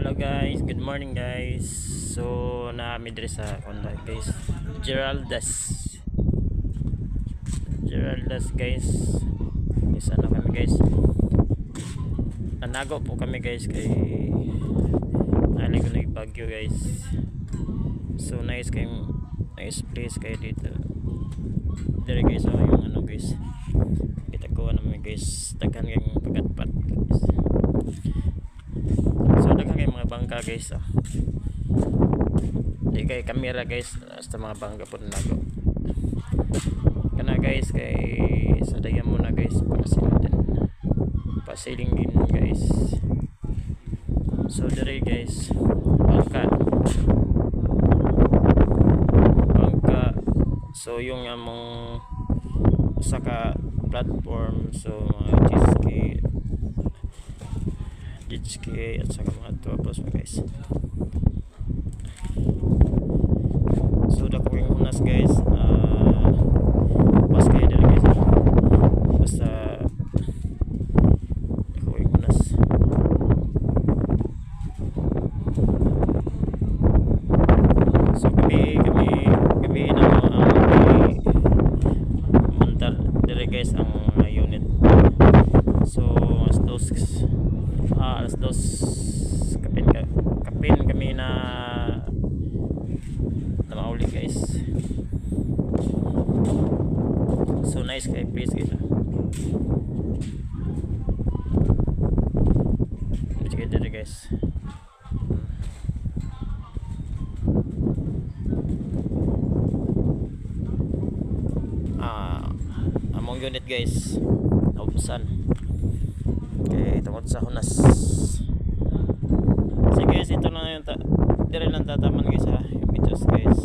Hello guys, good morning guys. So naami diri sa Honda guys. Geraldas guys. Isa na kami guys. Nanago po kami guys kay nali ko na bagyo guys. So nice place kayo dito. Diri guys yung ano guys. Kita ko naman guys. Daghan kayong pagatpat guys. So daghan kay mga bangka guys di kay kamera guys hasta mga bangka po nago kana guys kay sa dayan mo na guys pasiling din guys. So dire guys bangka so yung among saka platform so mga jet ski at saka mga tropos mo guys. So dako yung unas guys pas kayo dali guys basta dako yung unas so kami na mo ang montar dali guys ang unit. So alas dos kapin kami na mauli guys. So nice kay place guys sige dito guys. Among unit guys naubusan okay tungod sa hunas. Sige guys ito lang yung dire lang tataman guys yung videos guys.